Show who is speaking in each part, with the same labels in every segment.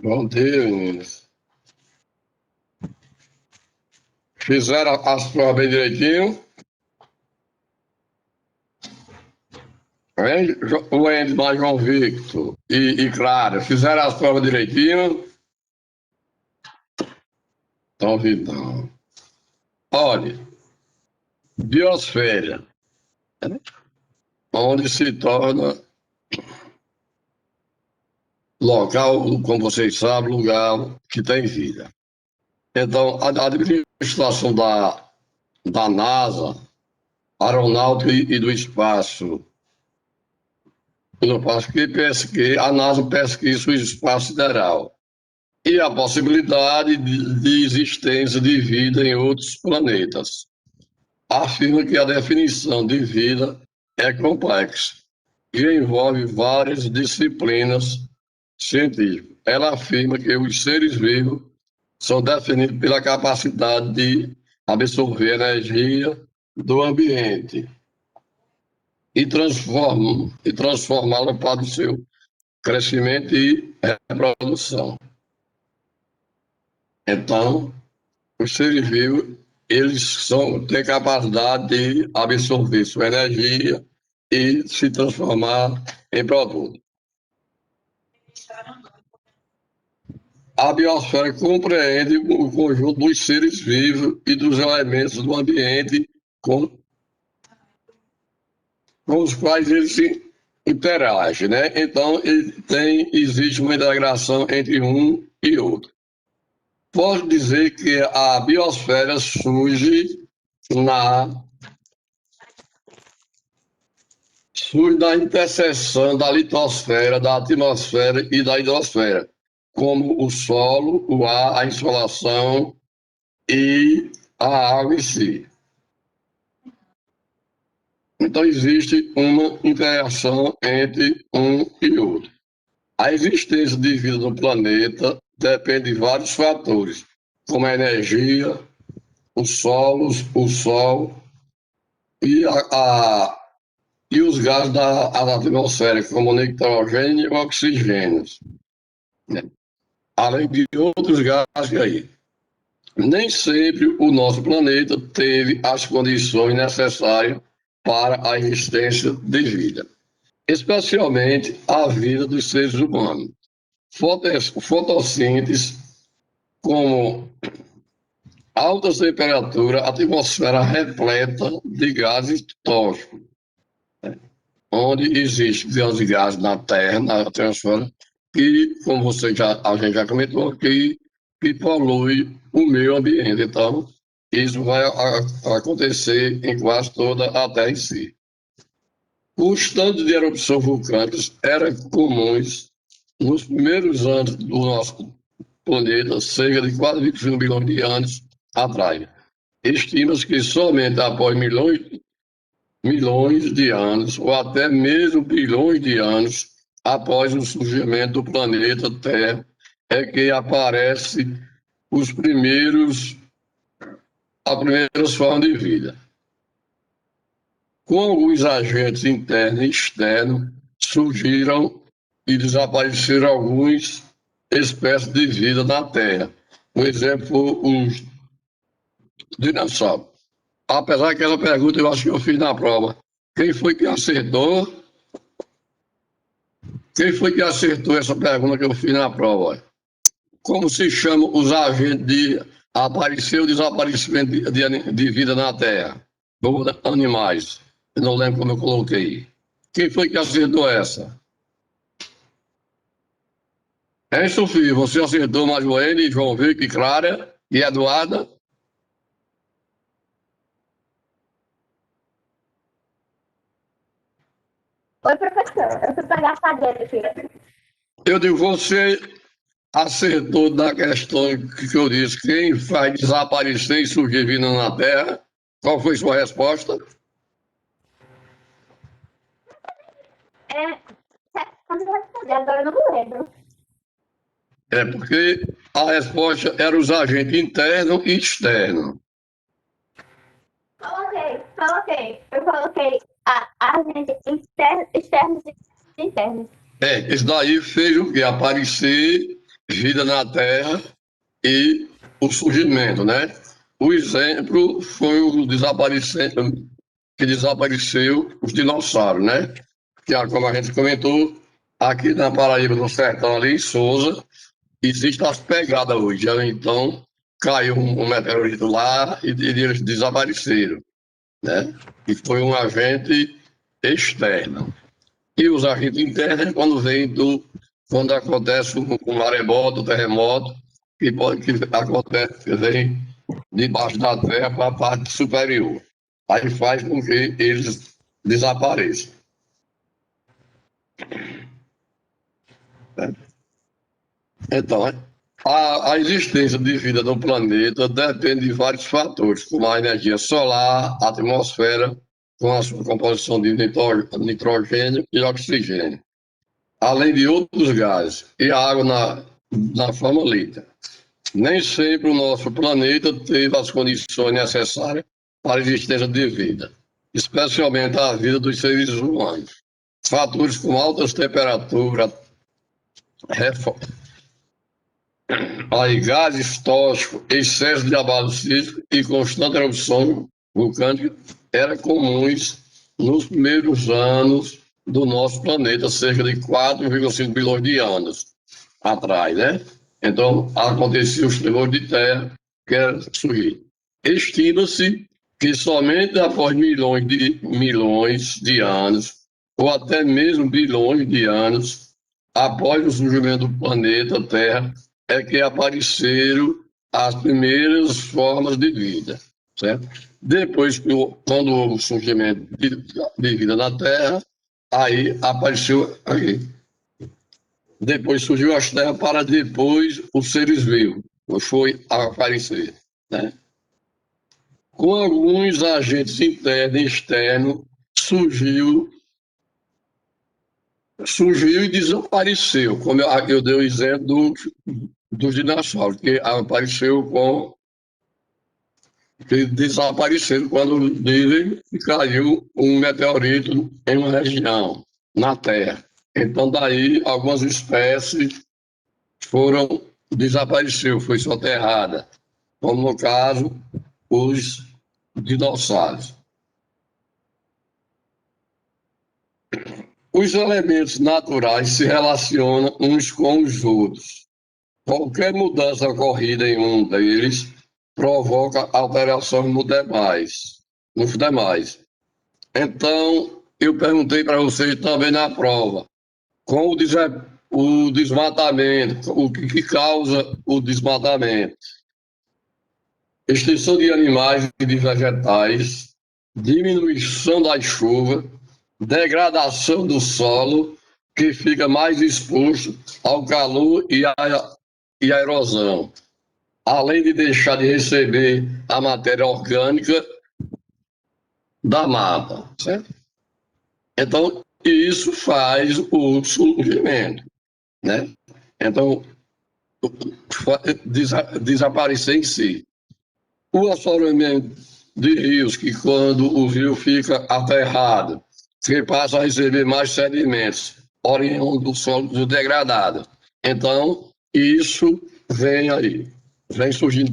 Speaker 1: Bom dia, meninos. Fizeram as provas bem direitinho? Hein? O Endman, João Victor e Clara, fizeram as provas direitinho? Estão ouvindo? Olha, biosfera, onde se torna local, como vocês sabem, lugar que tem vida. Então, a administração da NASA, Aeronáutica e do Espaço, a NASA pesquisa o espaço sideral e a possibilidade de existência de vida em outros planetas. Afirma que a definição de vida é complexa e envolve várias disciplinas científicas. Ela afirma que os seres vivos são definidos pela capacidade de absorver energia do ambiente e transformá-la para o seu crescimento e reprodução. Então, os seres vivos, têm capacidade de absorver sua energia e se transformar em produto. A biosfera compreende o conjunto dos seres vivos e dos elementos do ambiente com os quais eles se interagem, né? Então, existe uma integração entre um e outro. Posso dizer que a biosfera surge na interseção da litosfera, da atmosfera e da hidrosfera, como o solo, o ar, a insolação e a água em si. Então, existe uma interação entre um e outro. A existência de vida no planeta depende de vários fatores, como a energia, os solos, o sol e, e os gases da atmosfera, como o nitrogênio e o oxigênio, né? Além de outros gases aí. Nem sempre o nosso planeta teve as condições necessárias para a existência de vida, especialmente a vida dos seres humanos. Fotossíntese, como altas temperaturas, atmosfera repleta de gases tóxicos, onde existe gases na Terra, na atmosfera, que, como a gente já comentou, que polui o meio ambiente. Então, isso vai acontecer em quase toda a Terra em si. Os tantos de erupção vulcânicas eram comuns nos primeiros anos do nosso planeta, cerca de 4,5 bilhões de anos atrás. Estima-se que somente após milhões de anos, ou até mesmo bilhões de anos após o surgimento do planeta Terra, é que aparecem as primeiras formas de vida. Com alguns agentes internos e externos, surgiram e desapareceram algumas espécies de vida na Terra. Por exemplo, os dinossauros. Apesar que essa pergunta eu acho que eu fiz na prova. Quem foi que acertou? Quem foi que acertou essa pergunta que eu fiz na prova? Como se chamam os agentes de aparecer ou desaparecimento de vida na Terra? Ou animais? Eu não lembro como eu coloquei. Quem foi que acertou essa? É, Sofia, você acertou mais Joane, João Vitor, Clara e Eduarda?
Speaker 2: Oi, professor. Eu fui pegar a cadeira aqui.
Speaker 1: Eu digo, você acertou na questão que eu disse, quem faz desaparecer e surgir vida na Terra? Qual foi sua resposta?
Speaker 2: Quando eu responder, agora eu não me lembro.
Speaker 1: É porque a resposta era os agentes internos e externos.
Speaker 2: Eu coloquei agentes externos e internos.
Speaker 1: Isso daí fez o quê? Aparecer vida na Terra e o surgimento, né? O exemplo foi o desaparecimento, que desapareceu os dinossauros, né? Que, como a gente comentou, aqui na Paraíba, no sertão ali, em Sousa, existem as pegadas hoje. Então, caiu um meteorito lá e eles desapareceram, né? E foi um agente externo. E os agentes internos, quando acontece um maremoto, terremoto, que acontece, que vem debaixo da terra para a parte superior. Aí faz com que eles desapareçam. Né? Então, a existência de vida no planeta depende de vários fatores, como a energia solar, a atmosfera, com a sua composição de nitrogênio e oxigênio, além de outros gases, e a água na forma líquida. Nem sempre o nosso planeta teve as condições necessárias para a existência de vida, especialmente a vida dos seres humanos. Fatores como altas temperaturas, aí, gases tóxicos, excesso de abalo sísmico e constante erupção vulcânica eram comuns nos primeiros anos do nosso planeta, cerca de 4,5 bilhões de anos atrás, né? Então, aconteciam os tremores de terra que eram surgir. Estima-se que somente após milhões de anos, ou até mesmo bilhões de anos, após o surgimento do planeta Terra, é que apareceram as primeiras formas de vida, certo? Depois, quando houve o surgimento de vida na Terra, aí apareceu aí. Depois surgiu as terras para depois os seres vivos, foi aparecer, né? Com alguns agentes internos e externos, surgiu e desapareceu, como eu dei o exemplo dos dinossauros, que apareceu que desapareceram quando dizem que caiu um meteorito em uma região, na Terra. Então, daí, algumas espécies desapareceu, foi soterrada, como no caso, os dinossauros. Os elementos naturais se relacionam uns com os outros. Qualquer mudança ocorrida em um deles provoca alterações nos demais. Então, eu perguntei para vocês também na prova, com o desmatamento, o que causa o desmatamento? Extinção de animais e de vegetais, diminuição da chuva, degradação do solo, que fica mais exposto ao calor e à erosão, além de deixar de receber a matéria orgânica da mata, certo? Então, isso faz o surgimento, né? Então, desaparecer em si. O assoreamento de rios, que quando o rio fica aterrado, que passa a receber mais sedimentos, oriundo do solo degradado. Então, isso vem aí, vem surgindo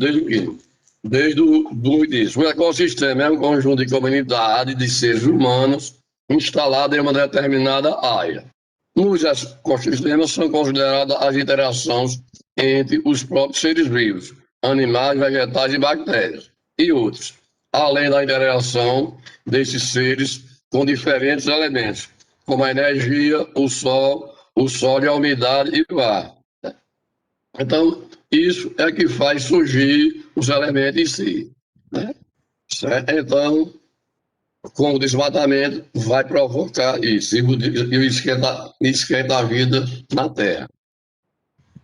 Speaker 1: desde o início. O ecossistema é um conjunto de comunidade de seres humanos instalado em uma determinada área. Nos ecossistemas são consideradas as interações entre os próprios seres vivos, animais, vegetais e bactérias, e outros, além da interação desses seres com diferentes elementos, como a energia, o sol e a umidade e o ar. Então, isso é que faz surgir os elementos em si. Né? Certo? Então, com o desmatamento, vai provocar isso, e esquenta a vida na Terra.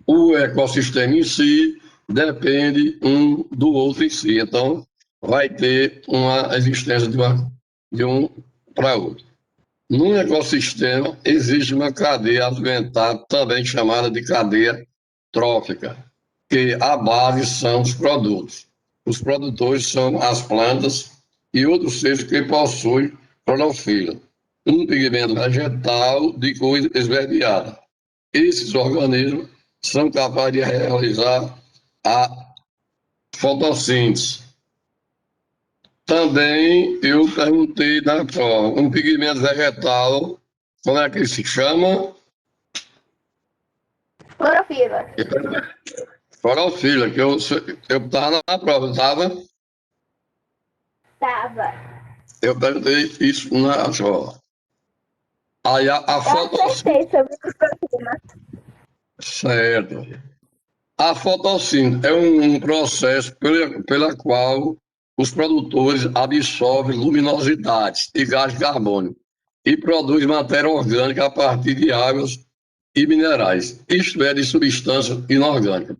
Speaker 1: O ecossistema em si depende um do outro em si, então vai ter uma existência de um para outro. No ecossistema existe uma cadeia alimentar, também chamada de cadeia trófica, que a base são os produtos. Os produtores são as plantas e outros seres que possuem clorofila, um pigmento vegetal de cor esverdeada. Esses organismos são capazes de realizar a fotossíntese. Também eu perguntei na prova, um pigmento vegetal, como é que ele se chama?
Speaker 2: Clorofila.
Speaker 1: Clorofila, que eu estava na prova, estava?
Speaker 2: Tava.
Speaker 1: Eu perguntei isso na prova. Aí a
Speaker 2: Eu
Speaker 1: fotossíntese,
Speaker 2: acertei sobre clorofila.
Speaker 1: certo. A fotossíntese é um processo pela qual os produtores absorvem luminosidade e gás carbônico e produzem matéria orgânica a partir de águas e minerais, isto é, de substâncias inorgânicas.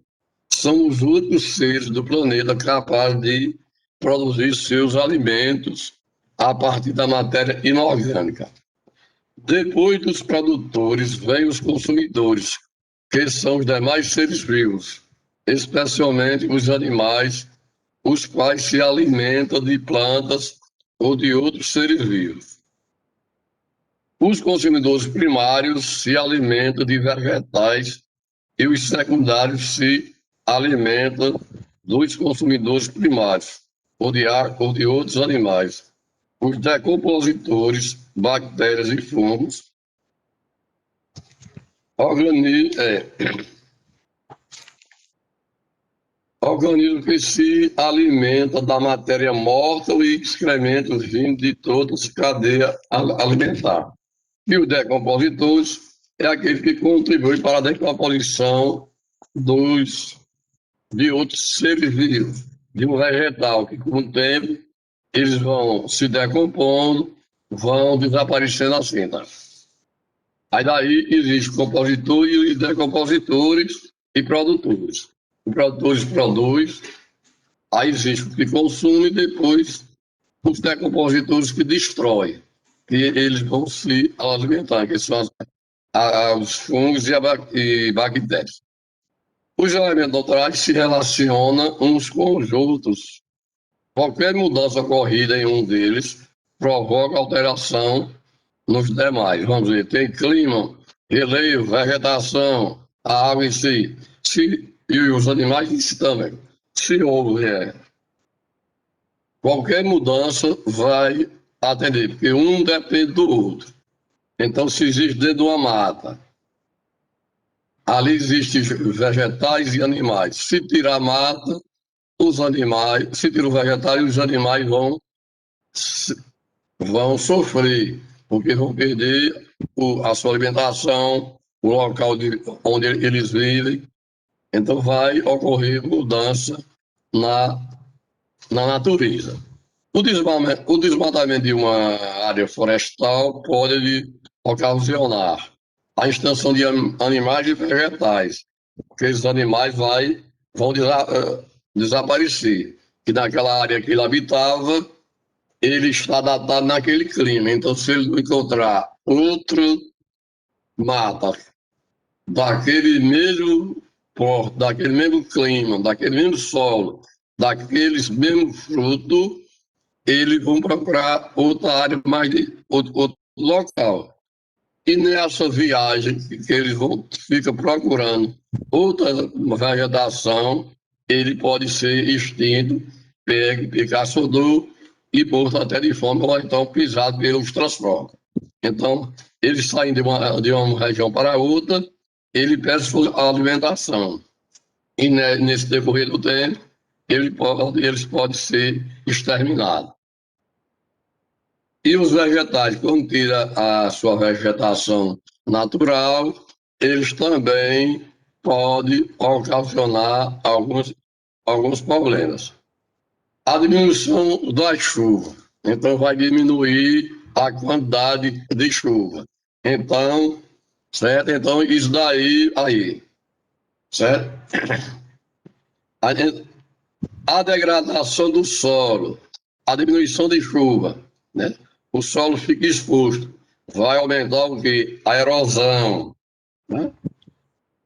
Speaker 1: São os únicos seres do planeta capazes de produzir seus alimentos a partir da matéria inorgânica. Depois dos produtores, vêm os consumidores, que são os demais seres vivos, especialmente os animais, os quais se alimentam de plantas ou de outros seres vivos. Os consumidores primários se alimentam de vegetais e os secundários se alimentam dos consumidores primários ou de outros animais. Os decompositores, bactérias e fungos, organismo que se alimenta da matéria morta e excrementos vindos de toda a cadeia alimentar. E os decompositores é aquele que contribui para a decomposição de outros seres vivos, de um vegetal, que com o tempo eles vão se decompondo, vão desaparecendo assim, tá? Aí daí existe compositores e decompositores e produtores. Os produtores produzem, aí existe o que consome e depois os decompositores que destroem, que eles vão se alimentar, que são os fungos e bactérias. Os elementos naturais se relacionam uns com os outros. Qualquer mudança ocorrida em um deles provoca alteração nos demais. Vamos ver, tem clima, relevo, vegetação, a água em si, e os animais em si também. Se houver qualquer mudança, vai atender, porque um depende do outro. Então, se existe dentro de uma mata, ali existem vegetais e animais. Se tirar a mata, os animais, se tirar o vegetal, os animais vão sofrer, porque vão perder a sua alimentação, o local onde eles vivem. Então, vai ocorrer mudança na natureza. O desmatamento de uma área florestal pode ocasionar a extinção de animais e vegetais, porque esses animais vão desaparecer. E naquela área que ele habitava, ele está adaptado naquele clima. Então, se ele encontrar outra mata daquele mesmo porte, daquele mesmo clima, daquele mesmo solo, daqueles mesmos frutos, eles vão procurar outra área mais de outro local. E nessa viagem que eles ficam procurando outra vegetação, ele pode ser extinto, pego, caçador e morto até de fome, ou então pisado pelos transportes. Então, eles saem de uma região para outra, ele perde sua alimentação. E nesse decorrer do tempo, eles podem ser exterminados. E os vegetais, quando tira a sua vegetação natural, eles também podem ocasionar alguns problemas. A diminuição da chuva. Então, vai diminuir a quantidade de chuva. Então, certo? Então, isso daí, certo? A degradação do solo, a diminuição de chuva, né? O solo fica exposto, vai aumentar o quê? A erosão, né?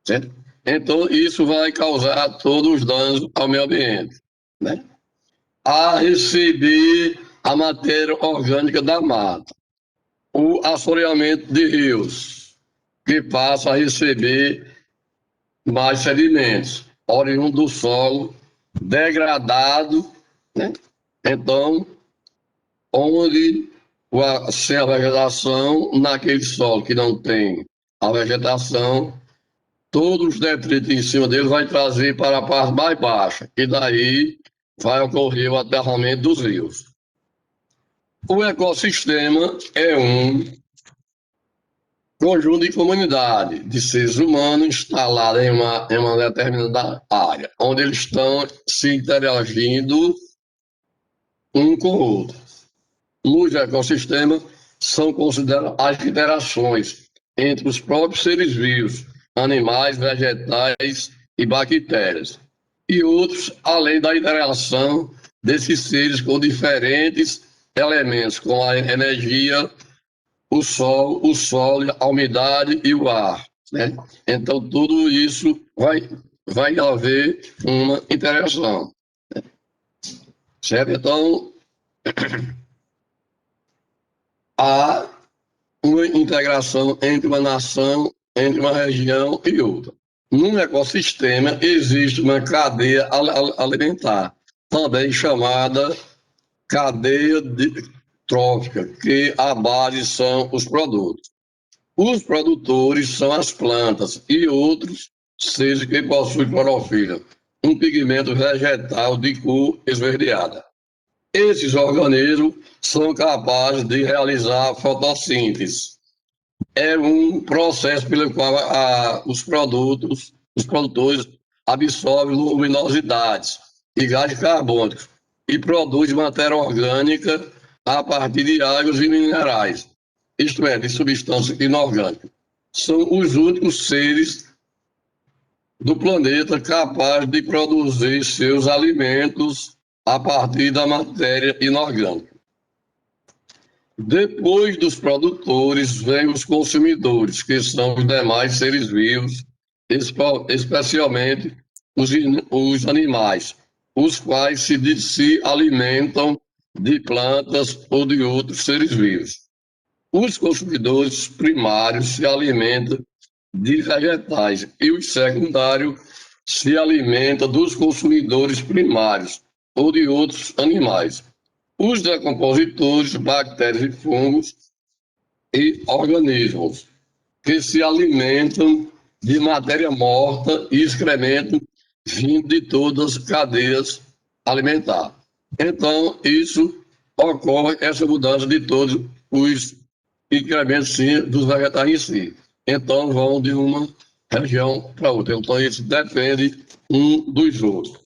Speaker 1: Certo? Então, isso vai causar todos os danos ao meio ambiente, né? A receber a matéria orgânica da mata, o assoreamento de rios, que passa a receber mais sedimentos, oriundos do solo degradado, né? Então, onde sem a vegetação, naquele solo que não tem a vegetação, todos os detritos em cima dele vai trazer para a parte mais baixa, e daí vai ocorrer o aterramento dos rios. O ecossistema é um conjunto de comunidade de seres humanos instalados em uma determinada área, onde eles estão se interagindo um com o outro. Nos ecossistemas são consideradas as interações entre os próprios seres vivos, animais, vegetais e bactérias, e outros, além da interação desses seres com diferentes elementos, como a energia, o solo, a umidade e o ar, né? Então, tudo isso vai haver uma interação, certo? Então, há uma integração entre uma nação, entre uma região e outra. Num ecossistema existe uma cadeia alimentar, também chamada cadeia trófica, que a base são os produtos. Os produtores são as plantas e outros seres que possuem clorofila, um pigmento vegetal de cor esverdeada. Esses organismos são capazes de realizar fotossíntese. É um processo pelo qual os produtores absorvem luminosidades e gás carbônico e produzem matéria orgânica a partir de águas e minerais, isto é, de substâncias inorgânicas. São os únicos seres do planeta capazes de produzir seus alimentos a partir da matéria inorgânica. Depois dos produtores, vêm os consumidores, que são os demais seres vivos, especialmente os animais, os quais se alimentam de plantas ou de outros seres vivos. Os consumidores primários se alimentam de vegetais e os secundários se alimentam dos consumidores primários ou de outros animais. Os decompositores, bactérias e fungos e organismos que se alimentam de matéria morta e excremento vindo de todas as cadeias alimentares. Então, isso ocorre, essa mudança de todos os incrementos sim, dos vegetais em si. Então, vão de uma região para outra. Então, isso depende um dos outros.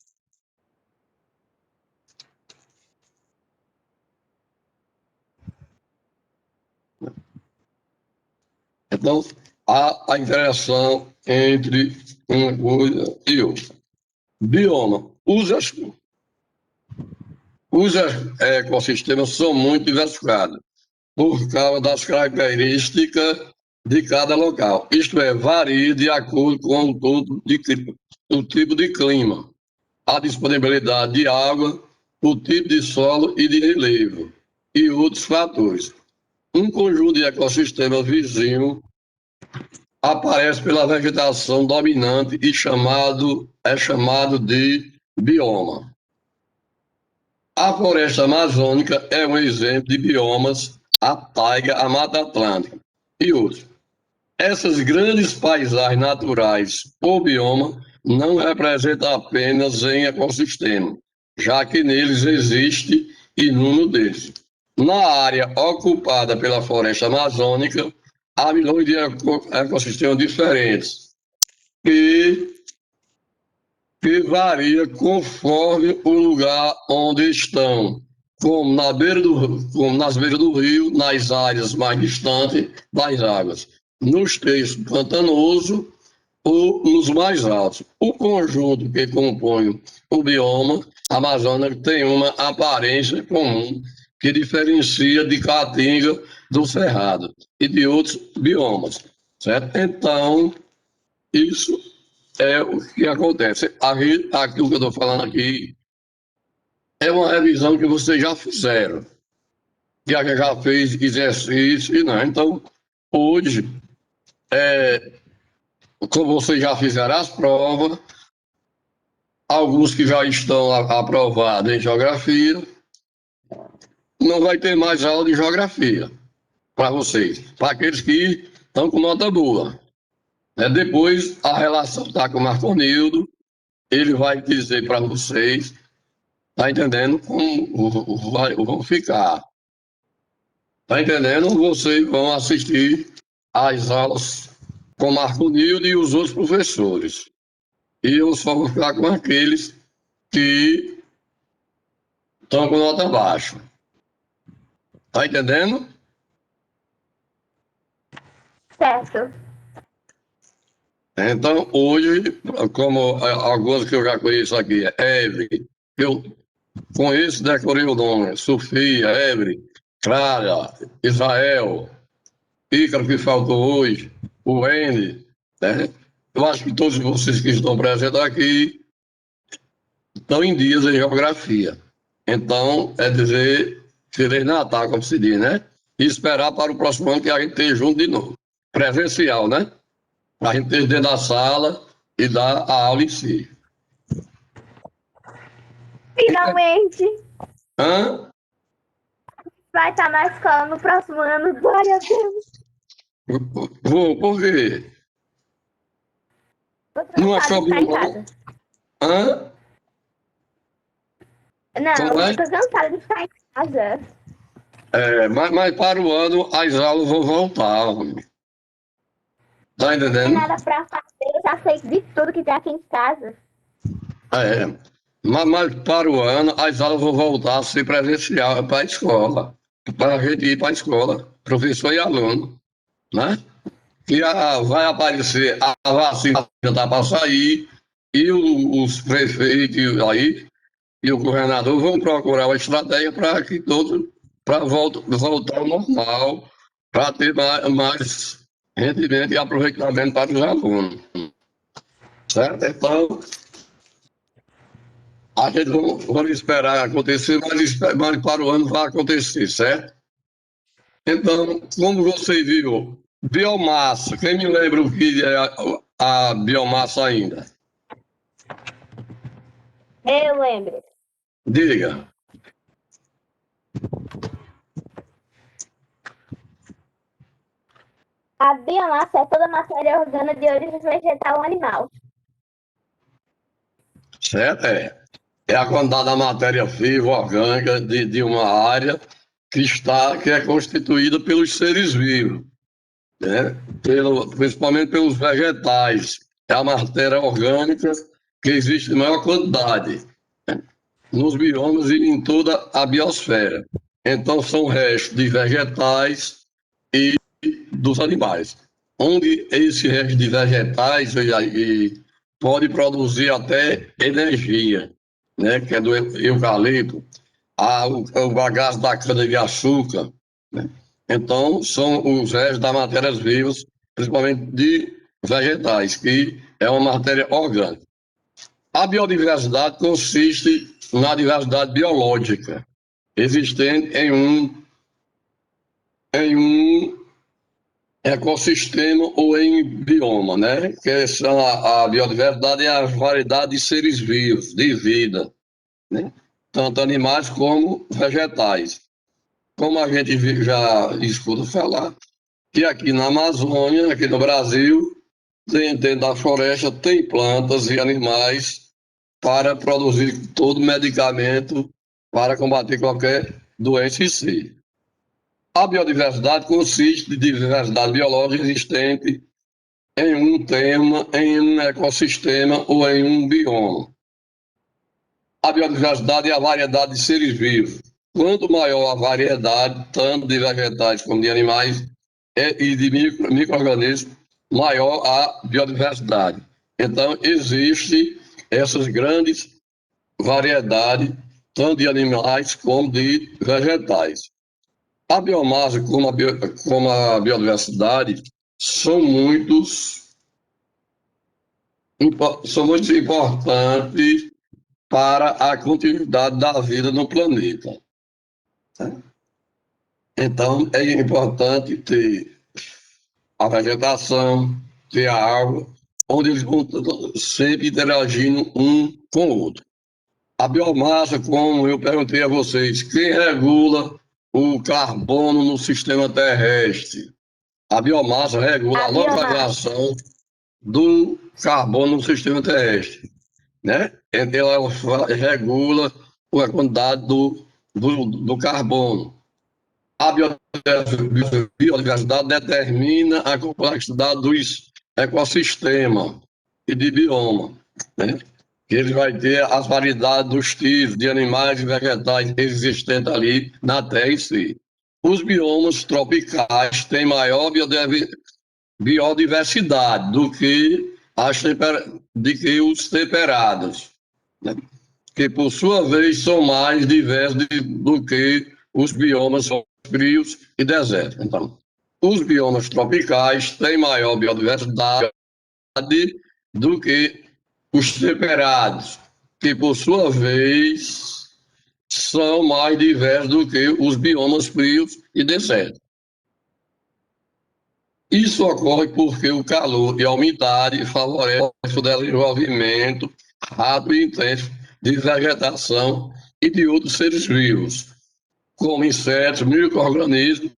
Speaker 1: Então, há a interação entre uma coisa e outra. Bioma. Os ecossistemas são muito diversificados por causa das características de cada local. Isto é, varia de acordo com o tipo de clima, a disponibilidade de água, o tipo de solo e de relevo, e outros fatores. Um conjunto de ecossistemas vizinhos aparece pela vegetação dominante e é chamado de bioma. A floresta amazônica é um exemplo de biomas, a taiga, a Mata Atlântica e outros. Essas grandes paisagens naturais ou bioma não representam apenas em ecossistema, já que neles existe inúmero deles. Na área ocupada pela floresta amazônica, há milhões de ecossistemas diferentes, que varia conforme o lugar onde estão, como nas beiras do rio, nas áreas mais distantes das águas, nos trechos pantanosos ou nos mais altos. O conjunto que compõe o bioma amazônico tem uma aparência comum que diferencia de Caatinga do Cerrado e de outros biomas, certo? Então, isso é o que acontece. Aquilo que eu estou falando aqui é uma revisão que vocês já fizeram, que já fez exercício e não. Então, hoje, como vocês já fizeram as provas, alguns que já estão aprovados em geografia, não vai ter mais aula de geografia para vocês, para aqueles que estão com nota boa. Depois, a relação está com o Marconildo, ele vai dizer para vocês, tá entendendo como vão ficar. Tá entendendo? Vocês vão assistir às aulas com Marco Nildo e os outros professores. E eu só vou ficar com aqueles que estão com nota baixa. Tá entendendo?
Speaker 2: Certo.
Speaker 1: Então, hoje, como algumas que eu já conheço aqui, Evelyn, eu conheço, decorei o nome, Sofia, Evelyn, Clara, Israel, Ícaro, que faltou hoje, o Wendy, né? Eu acho que todos vocês que estão presentes aqui estão em dias em geografia. Então, é dizer Feliz Natal, como se diz, né? E esperar para o próximo ano que a gente esteja junto de novo. Presencial, né? Para a gente ter dentro da sala e dar a aula em si.
Speaker 2: Finalmente
Speaker 1: Hã?
Speaker 2: vai estar na escola no próximo ano. Glória a Deus.
Speaker 1: Vou, por quê? Não achou
Speaker 2: Cansada de
Speaker 1: bom,
Speaker 2: ficar em
Speaker 1: não?
Speaker 2: casa.
Speaker 1: Hã? Como
Speaker 2: Não,
Speaker 1: é?
Speaker 2: tô cansada de ficar em casa.
Speaker 1: Mas para o ano as aulas vão voltar. Tá
Speaker 2: Não tem
Speaker 1: entendendo?
Speaker 2: nada pra fazer, eu já sei de tudo que tem aqui em casa.
Speaker 1: É, mas para o ano as aulas vão voltar a ser presencial para a escola, para a gente ir para a escola, professor e aluno, né? E vai aparecer a vacina está para sair e os prefeitos aí e o governador vão procurar uma estratégia para que todos para voltar ao normal, para ter mais rendimento e aproveitamento para os alunos, certo? Então a gente vamos esperar acontecer, mas para o ano vai acontecer, certo? Então, como você viu, biomassa, quem me lembra o que é a biomassa ainda?
Speaker 2: Eu lembro.
Speaker 1: Diga.
Speaker 2: A biomassa é toda matéria orgânica de origem vegetal ou animal.
Speaker 1: Certo? É a quantidade da matéria viva, orgânica, de uma área que é constituída pelos seres vivos, né? Principalmente pelos vegetais. É a matéria orgânica que existe em maior quantidade nos biomas e em toda a biosfera. Então, são restos de vegetais e dos animais. Onde esse resto de vegetais pode produzir até energia, né, que é do eucalipto, o bagaço da cana-de-açúcar. Né? Então, são os restos das matérias vivas, principalmente de vegetais, que é uma matéria orgânica. A biodiversidade consiste na diversidade biológica existente em um ecossistema ou em bioma, né? Que são a biodiversidade é a variedade de seres vivos, de vida, né? Tanto animais como vegetais. Como a gente já escuta falar, que aqui na Amazônia, aqui no Brasil, dentro da floresta, tem plantas e animais para produzir todo medicamento para combater qualquer doença em si. A biodiversidade consiste de diversidade biológica existente em um tema, em um ecossistema ou em um bioma. A biodiversidade é a variedade de seres vivos. Quanto maior a variedade, tanto de vegetais como de animais e de micro-organismos, maior a biodiversidade. Então, existe essas grandes variedades, tanto de animais como de vegetais. A biomassa, como a biodiversidade, são são muito importantes para a continuidade da vida no planeta. Então, é importante ter a vegetação, ter a água, onde eles vão sempre interagindo um com o outro. A biomassa, como eu perguntei a vocês, quem regula o carbono no sistema terrestre? A biomassa regula a localização do carbono no sistema terrestre, né? Então, ela regula a quantidade do carbono. A biodiversidade determina a complexidade dos ecossistemas e de bioma, né? Que ele vai ter as variedades dos tipos de animais e vegetais existentes ali na Terra em si. Os biomas tropicais têm maior biodiversidade do que, os temperados, né? Que, por sua vez, são mais diversos do que os biomas frios e desertos. Então, os biomas tropicais têm maior biodiversidade do que os temperados, que, por sua vez, são mais diversos do que os biomas frios e desertos. Isso ocorre porque o calor e a umidade favorecem o desenvolvimento rápido e intenso de vegetação e de outros seres vivos, como insetos, micro-organismos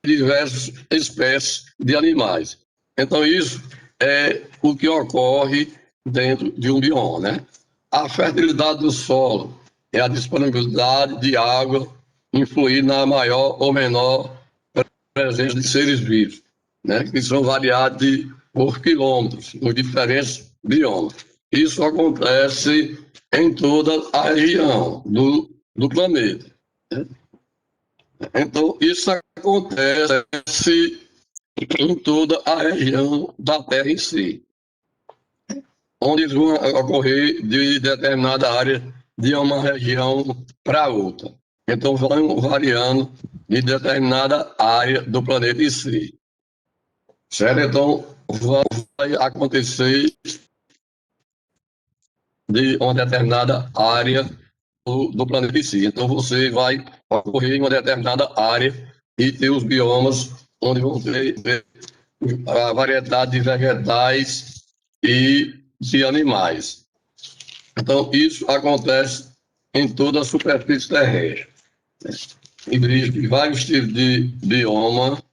Speaker 1: e diversas espécies de animais. Então, isso é o que ocorre dentro de um bioma, né? A fertilidade do solo é a disponibilidade de água influir na maior ou menor presença de seres vivos, né? Que são variados por quilômetros nos diferentes biomas. Isso acontece em toda a região do planeta, né? Então, isso acontece em toda a região da Terra em si, onde eles vão ocorrer de determinada área de uma região para outra. Então, vão variando de determinada área do planeta em si. Certo? Então, vai acontecer de uma determinada área do planeta em si. Então, você vai ocorrer em uma determinada área e ter os biomas onde vão ter a variedade de vegetais e de animais. Então, isso acontece em toda a superfície terrestre. Existe vários tipos de bioma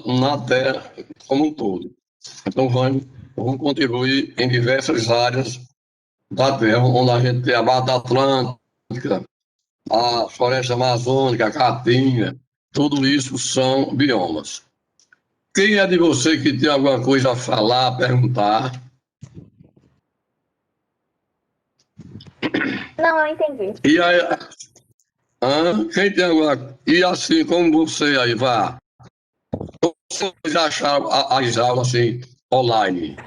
Speaker 1: na Terra como um todo. Então, vamos contribuir em diversas áreas da Terra, onde a gente tem a Mata Atlântica, a Floresta Amazônica, a Caatinga, tudo isso são biomas. Quem é de você que tem alguma coisa a falar, perguntar?
Speaker 2: Não, eu entendi.
Speaker 1: E aí, quem tem alguma... E assim como você aí, vá, vocês acharam as aulas assim, online?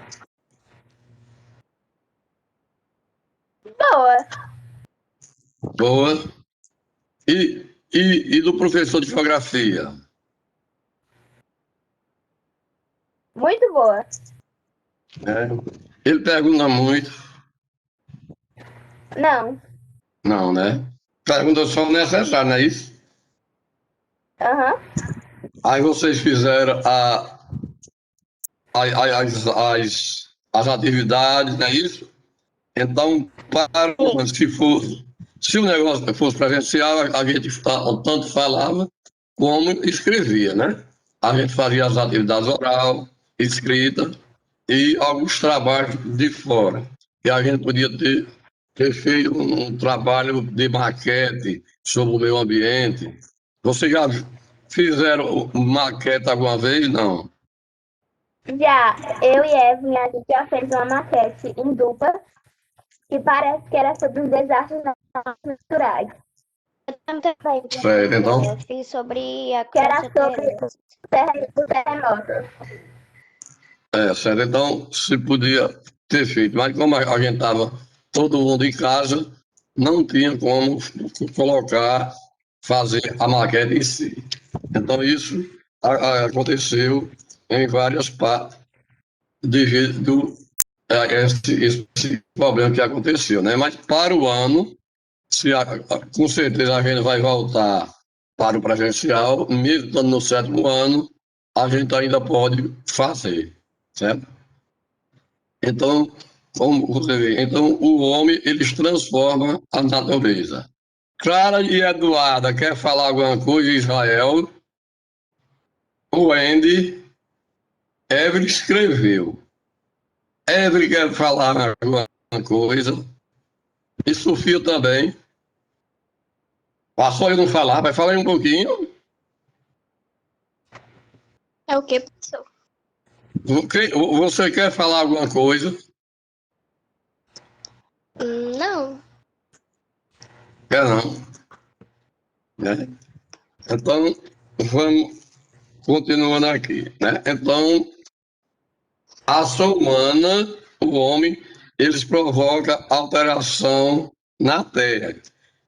Speaker 2: Boa.
Speaker 1: Boa. E do professor de geografia?
Speaker 2: Muito boa.
Speaker 1: É. Ele pergunta muito?
Speaker 2: Não.
Speaker 1: Não, né? Pergunta só necessária, não é isso?
Speaker 2: Aham.
Speaker 1: Aí vocês fizeram as atividades, não é isso? Então, se o negócio fosse presencial, a gente tanto falava como escrevia, né? A gente fazia as atividades oral, escrita e alguns trabalhos de fora. E a gente podia ter feito um trabalho de maquete sobre o meio ambiente. Vocês já fizeram maquete alguma vez? Não.
Speaker 2: Já, eu e Evelyn, a gente já fez uma maquete em dupla que parece que era sobre os desastres naturais.
Speaker 3: Eu também
Speaker 1: Certo, então.
Speaker 3: eu fiz sobre a
Speaker 2: Que era sobre
Speaker 3: terrestre.
Speaker 2: os terremotos.
Speaker 1: Certo. Então, se podia ter feito, mas como a gente estava todo mundo em casa, não tinha como fazer a maquete em si. Então, isso aconteceu em várias partes devido a esse problema que aconteceu, né? Mas para o ano, com certeza a gente vai voltar para o presencial, mesmo estando no 7º ano, a gente ainda pode fazer, certo? Então, como você vê, então o homem, eles transforma a natureza. Clara e Eduarda, quer falar alguma coisa, Israel? O Andy, Evelyn escreveu. Evelyn quer falar alguma coisa? E Sofia também. Passou eu não falar, vai falar aí um pouquinho.
Speaker 3: É o que, professor?
Speaker 1: Você quer falar alguma coisa?
Speaker 3: Não.
Speaker 1: Quer não, né? Então, vamos continuando aqui, né? Então, a ação humana, o homem, eles provocam alteração na Terra.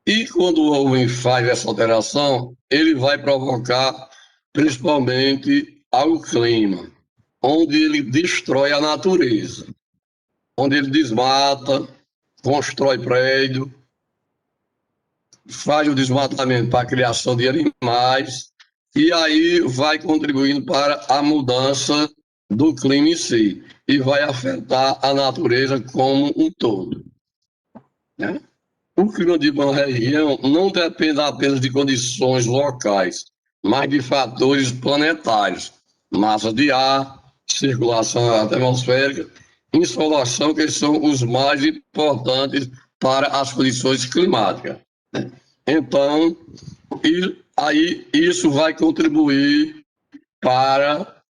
Speaker 1: E quando o homem faz essa alteração, ele vai provocar principalmente ao clima, onde ele destrói a natureza, onde ele desmata, constrói prédio, faz o desmatamento para a criação de animais, e aí vai contribuindo para a mudança do clima em si, e vai afetar a natureza como um todo, né? O clima de uma região não depende apenas de condições locais, mas de fatores planetários, massa de ar, circulação atmosférica, insolação, que são os mais importantes para as condições climáticas. Então, aí isso vai contribuir para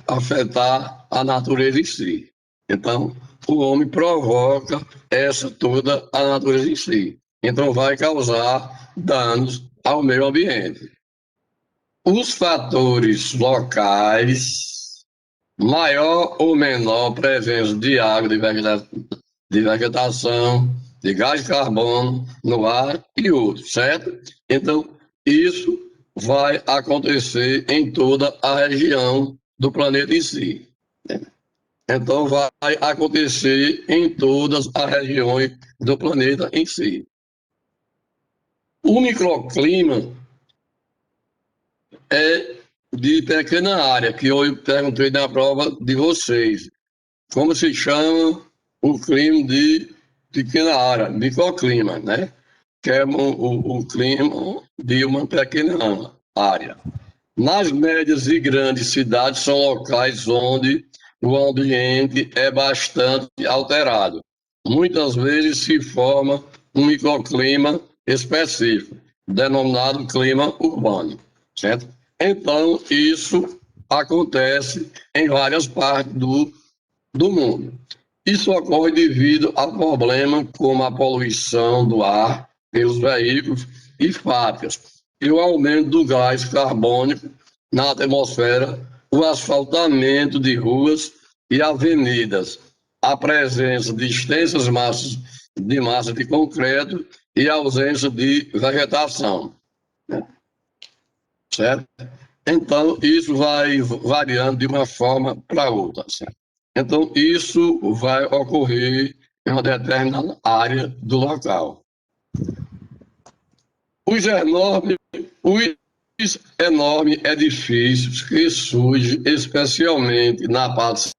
Speaker 1: afetar a natureza em si. Então, o homem provoca essa toda a natureza em si. Então, vai causar danos ao meio ambiente. Os fatores locais, maior ou menor presença de água, de vegetação, de gás de carbono no ar e outros, certo? Então, isso vai acontecer em toda a região do planeta em si. Então, vai acontecer em todas as regiões do planeta em si. O microclima é de pequena área, que eu perguntei na prova de vocês. Como se chama o clima de pequena área, microclima, né? Que é o clima de uma pequena área. Nas médias e grandes cidades são locais onde o ambiente é bastante alterado. Muitas vezes se forma um microclima específico, denominado clima urbano, certo? Então, isso acontece em várias partes do mundo. Isso ocorre devido a problemas como a poluição do ar pelos veículos e fábricas, e o aumento do gás carbônico na atmosfera, o asfaltamento de ruas e avenidas, a presença de extensas massas de concreto e a ausência de vegetação, certo? Então, isso vai variando de uma forma para outra, certo? Então, isso vai ocorrer em uma determinada área do local. Os enormes edifícios que surgem, especialmente na parte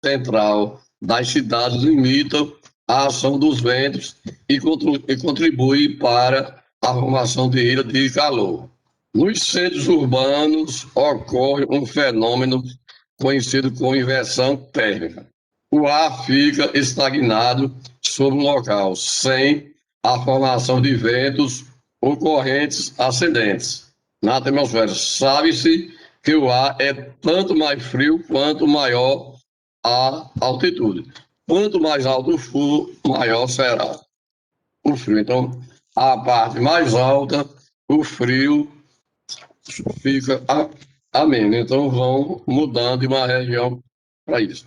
Speaker 1: central das cidades, limitam a ação dos ventos e contribuem para a formação de ilhas de calor. Nos centros urbanos ocorre um fenômeno conhecido como inversão térmica. O ar fica estagnado sobre o local, sem a formação de ventos ou correntes ascendentes na atmosfera. Sabe-se que o ar é tanto mais frio quanto maior a altitude. Quanto mais alto for, maior será o frio. Então, a parte mais alta, o frio fica ameno. Então, vão mudando de uma região para isso.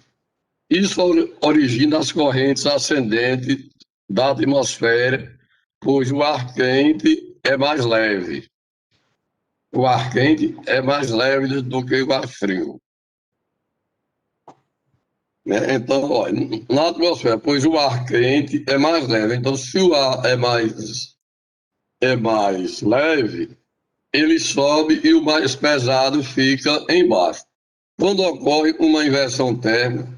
Speaker 1: Isso origina as correntes ascendentes da atmosfera, pois o ar quente é mais leve. O ar quente é mais leve do que o ar frio, né? Então, olha, na atmosfera, pois o ar quente é mais leve. Então, se o ar é mais leve, ele sobe e o mais pesado fica embaixo. Quando ocorre uma inversão térmica,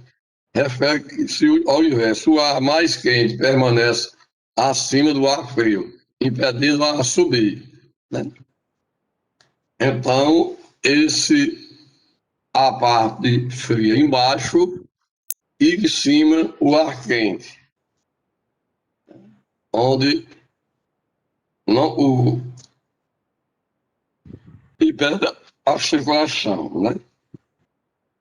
Speaker 1: refere-se ao inverso. O ar mais quente permanece acima do ar frio, impedindo a subir, né? Então, a parte fria embaixo e em cima o ar quente, onde não, impede a circulação, né?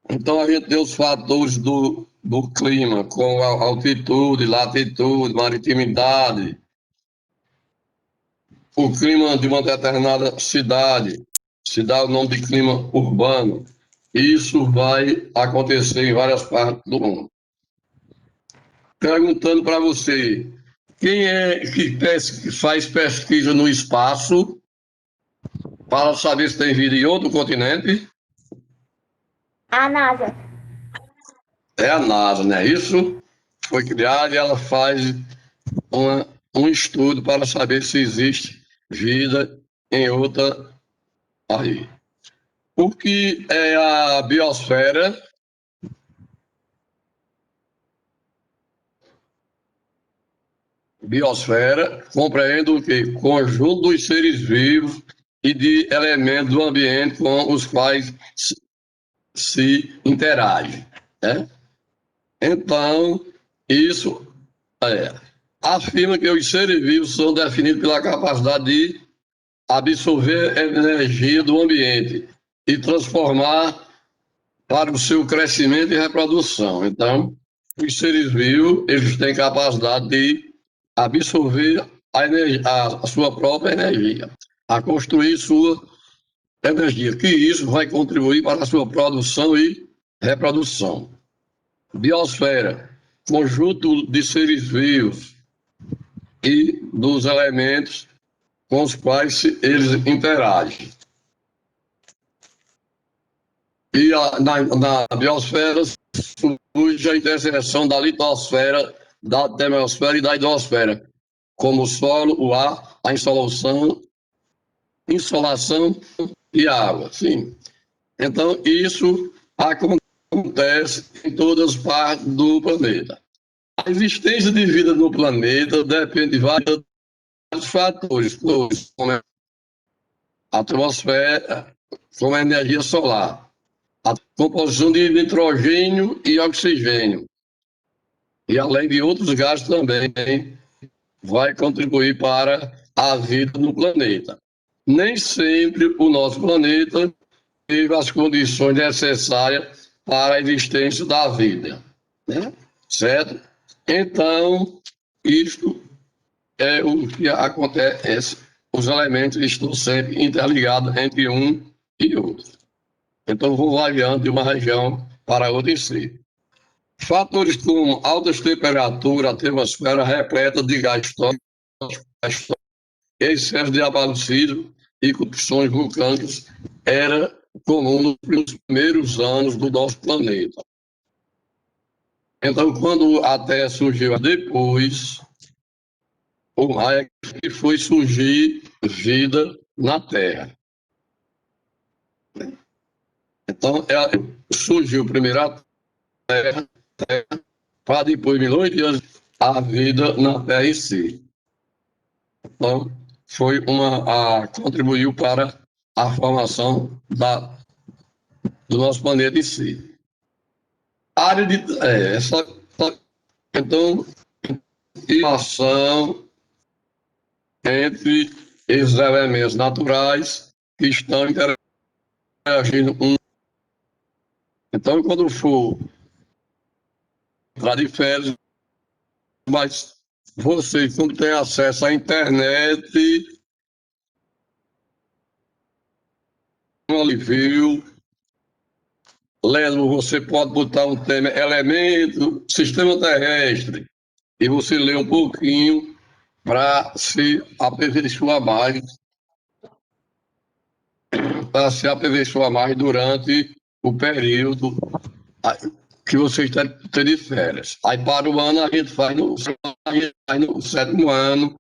Speaker 1: Então, a gente tem os fatores do clima, como a altitude, latitude, maritimidade, o clima de uma determinada cidade, se dá o nome de clima urbano. Isso vai acontecer em várias partes do mundo. Perguntando para você, quem é que faz pesquisa no espaço para saber se tem vida em outro continente?
Speaker 2: A NASA.
Speaker 1: É a NASA, não é isso? Foi criada e ela faz um estudo para saber se existe vida em outra aí. O que é a biosfera? Biosfera compreende o quê? Conjunto dos seres vivos e de elementos do ambiente com os quais se interage, né? Então, isso afirma que os seres vivos são definidos pela capacidade de absorver a energia do ambiente e transformar para o seu crescimento e reprodução. Então, os seres vivos, eles têm capacidade de absorver a sua própria energia, a construir sua energia, que isso vai contribuir para a sua produção e reprodução. Biosfera, conjunto de seres vivos e dos elementos com os quais eles interagem. E na biosfera surge a interseção da litosfera, da termosfera e da hidrosfera, como o solo, o ar, a insolação e a água. Sim. Então, isso acontece em todas as partes do planeta. A existência de vida no planeta depende de vários fatores, como a atmosfera, como a energia solar, a composição de nitrogênio e oxigênio, e além de outros gases também, vai contribuir para a vida no planeta. Nem sempre o nosso planeta teve as condições necessárias para a existência da vida, né? Certo? Então, isto é o que acontece. Os elementos estão sempre interligados entre um e outro. Então, vou variando de uma região para outra em si. Fatores como altas temperaturas, a atmosfera repleta de gás tóxico, excesso de abalucismo e erupções vulcânicas era comum nos primeiros anos do nosso planeta. Então, quando a Terra surgiu depois, o raio que foi surgir vida na Terra. Então, surgiu primeiro a Terra, para depois, milhões de anos, a vida na Terra em si. Então, contribuiu para a formação do nosso planeta em si. A área de. Então, relação entre esses elementos naturais que estão interagindo com. Então, quando for entrar de férias, mas você, quando tem acesso à internet, viu, lendo, você pode botar um tema elemento, sistema terrestre, e você lê um pouquinho para se aperfeiçoar mais durante o período que você está de férias. Aí para o ano a gente faz no 7º ano,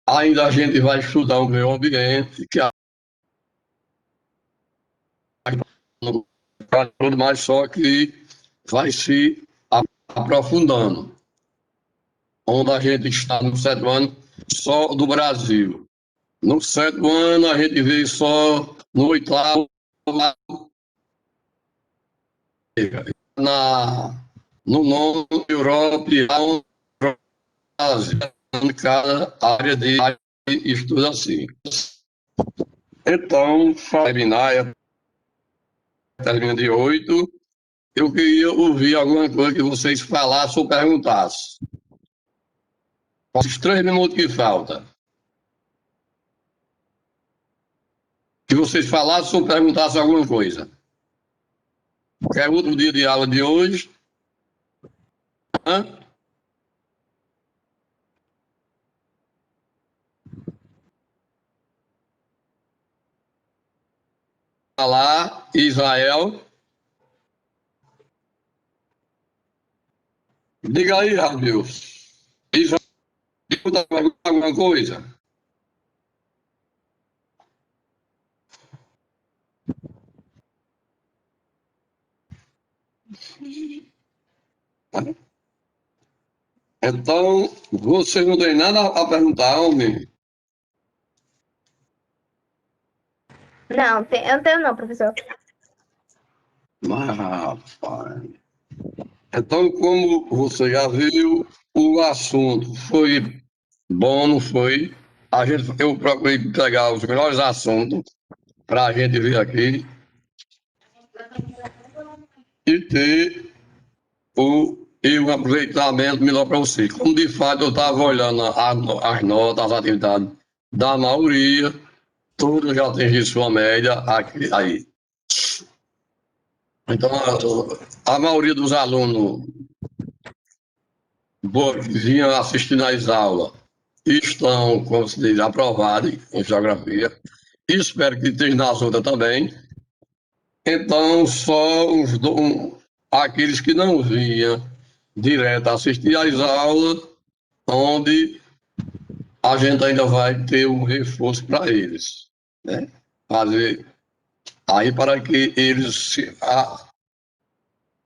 Speaker 1: ainda a gente vai estudar o meio ambiente, que no tudo mais, só que vai se aprofundando. Onde a gente está no 7º ano só do Brasil. No 7º ano a gente vê só no 8º no 9º Europa e Ásia, cada área de estudo assim. Então, terminar, termina de 8. Eu queria ouvir alguma coisa que vocês falassem ou perguntassem. Os 3 minutos que faltam. Que vocês falassem ou perguntassem alguma coisa. Que é o último dia de aula de hoje. Hã? Falar, Israel. Diga aí, Rabil. Israel, alguma coisa? Então, você não tem nada a perguntar, homem?
Speaker 2: Não, eu não tenho não, professor.
Speaker 1: Mas, rapaz. Então, como você já viu, o assunto foi bom, não foi? Eu procurei pegar os melhores assuntos para a gente vir aqui e ter um aproveitamento melhor para vocês. Como de fato eu estava olhando as notas, as atividades da maioria, todos já atingiram sua média aqui, aí. Então, a maioria dos alunos vinham assistindo às aulas e estão, como se diz, aprovados em geografia. Espero que esteja nas outras também. Então, só aqueles que não vinham direto assistir às aulas, onde a gente ainda vai ter um reforço para eles, né? Fazer aí para que eles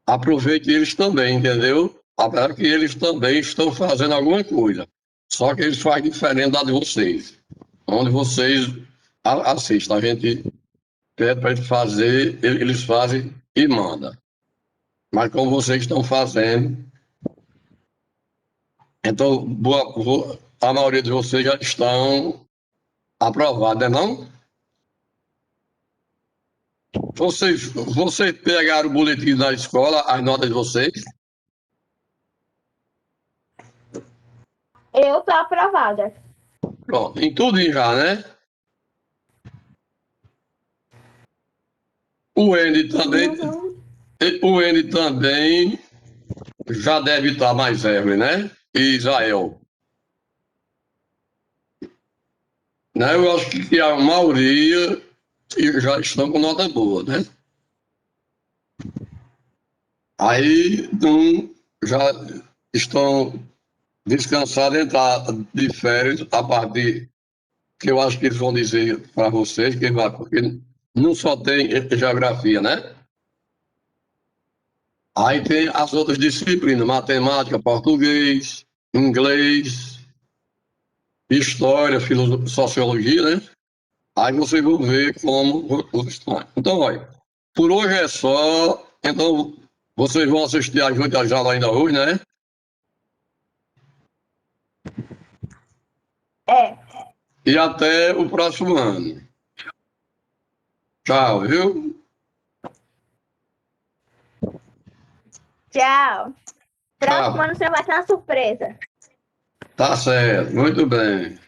Speaker 1: aproveitem eles também, entendeu? Para que eles também estão fazendo alguma coisa. Só que eles fazem diferente da de vocês. Onde vocês assistem, a gente pede para eles fazer, eles fazem e mandam. Mas como vocês estão fazendo, então a maioria de vocês já estão aprovados, não é não? Vocês pegaram o boletim da escola, as notas de vocês?
Speaker 2: Eu tô aprovada.
Speaker 1: Pronto, em tudo já, né? O N também,
Speaker 2: Uhum.
Speaker 1: o N também já deve estar mais leve, né? E Israel. Né? Eu acho que a maioria já estão com nota boa, né? Aí já estão descansados, entrar de férias a partir que eu acho que eles vão dizer para vocês que vai, porque não só tem geografia, né? Aí tem as outras disciplinas, matemática, português, inglês, história, sociologia, né? Aí vocês vão ver como estão. Então, olha, por hoje é só. Então, vocês vão assistir às 8 da aula ainda hoje, né?
Speaker 2: É.
Speaker 1: E até o próximo ano. Tchau, viu?
Speaker 2: Tchau. Próximo
Speaker 1: Tchau.
Speaker 2: ano você vai ter uma surpresa.
Speaker 1: Tá certo, muito bem.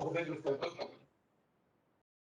Speaker 1: Correndo,